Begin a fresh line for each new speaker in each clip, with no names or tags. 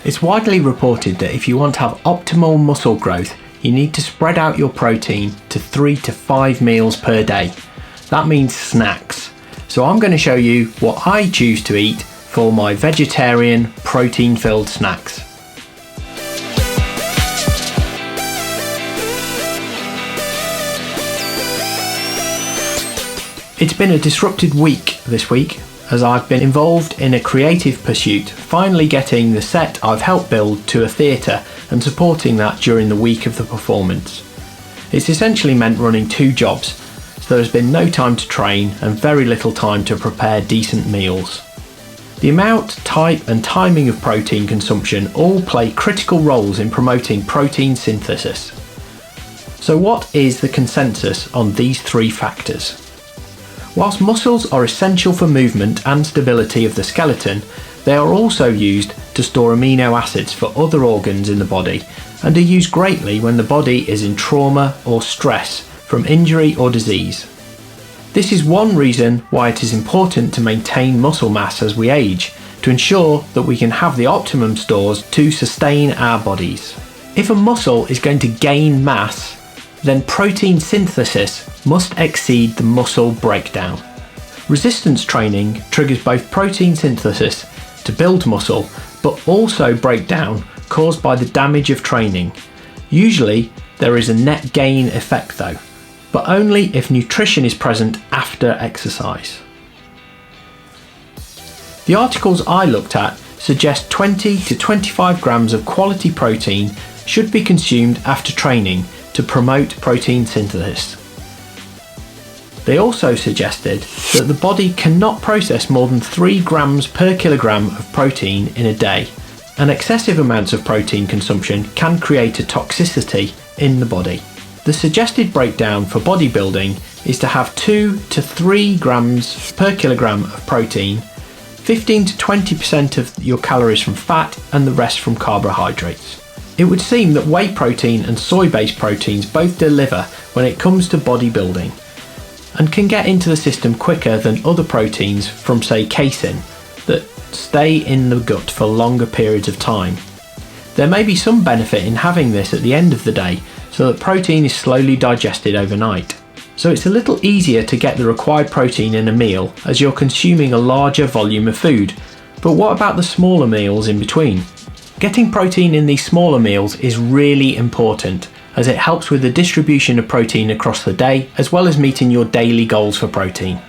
It's widely reported that if you want to have optimal muscle growth, you need to spread out your protein to 3 to 5 meals per day. That means snacks. So I'm going to show you what I choose to eat for my vegetarian protein-filled snacks. It's been a disrupted week this week, as I've been involved in a creative pursuit, finally getting the set I've helped build to a theatre and supporting that during the week of the performance. It's essentially meant running 2 jobs, so there's been no time to train and very little time to prepare decent meals. The amount, type and timing of protein consumption all play critical roles in promoting protein synthesis. So what is the consensus on these 3 factors? Whilst muscles are essential for movement and stability of the skeleton, they are also used to store amino acids for other organs in the body and are used greatly when the body is in trauma or stress from injury or disease. This is one reason why it is important to maintain muscle mass as we age, to ensure that we can have the optimum stores to sustain our bodies. If a muscle is going to gain mass, then protein synthesis must exceed the muscle breakdown. Resistance training triggers both protein synthesis to build muscle, but also breakdown caused by the damage of training. Usually there is a net gain effect though, but only if nutrition is present after exercise. The articles I looked at suggest 20 to 25 grams of quality protein should be consumed after training to promote protein synthesis. They also suggested that the body cannot process more than 3 grams per kilogram of protein in a day, and excessive amounts of protein consumption can create a toxicity in the body. The suggested breakdown for bodybuilding is to have 2 to 3 grams per kilogram of protein, 15 to 20% of your calories from fat and the rest from carbohydrates. It would seem that whey protein and soy-based proteins both deliver when it comes to bodybuilding and can get into the system quicker than other proteins from, say, casein that stay in the gut for longer periods of time. There may be some benefit in having this at the end of the day so that protein is slowly digested overnight. So it's a little easier to get the required protein in a meal as you're consuming a larger volume of food. But what about the smaller meals in between? Getting protein in these smaller meals is really important, as it helps with the distribution of protein across the day, as well as meeting your daily goals for protein.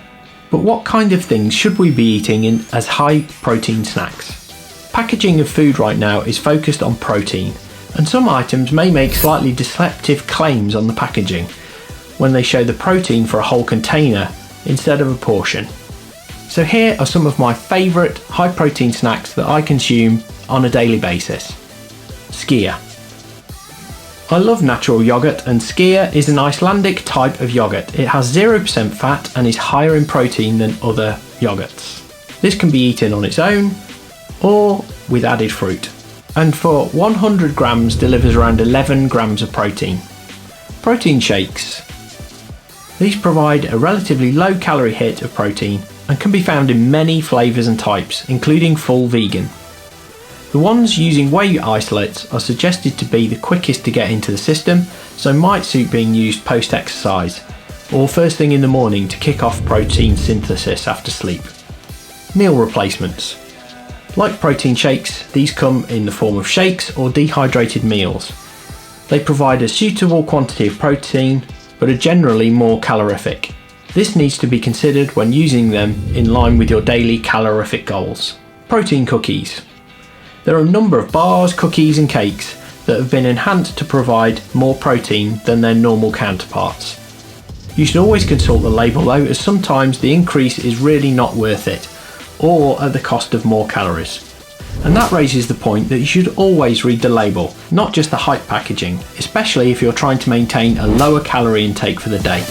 But what kind of things should we be eating as high protein snacks? Packaging of food right now is focused on protein, and some items may make slightly deceptive claims on the packaging when they show the protein for a whole container instead of a portion. So here are some of my favourite high protein snacks that I consume on a daily basis. Skyr. I love natural yogurt, and skyr is an Icelandic type of yogurt. It has 0% fat and is higher in protein than other yogurts. This can be eaten on its own or with added fruit, and for 100 grams delivers around 11 grams of protein. Protein shakes. These provide a relatively low calorie hit of protein and can be found in many flavours and types, including full vegan. The ones using whey isolates are suggested to be the quickest to get into the system, so might suit being used post-exercise or first thing in the morning to kick off protein synthesis after sleep. Meal replacements. Like protein shakes, these come in the form of shakes or dehydrated meals. They provide a suitable quantity of protein, but are generally more calorific. This needs to be considered when using them in line with your daily calorific goals. Protein cookies. There are a number of bars, cookies and cakes that have been enhanced to provide more protein than their normal counterparts. You should always consult the label though, as sometimes the increase is really not worth it, or at the cost of more calories. And that raises the point that you should always read the label, not just the hype packaging, especially if you're trying to maintain a lower calorie intake for the day.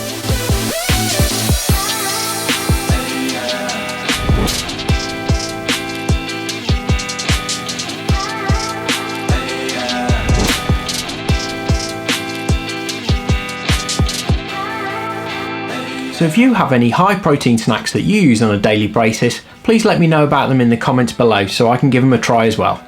So if you have any high protein snacks that you use on a daily basis, please let me know about them in the comments below so I can give them a try as well.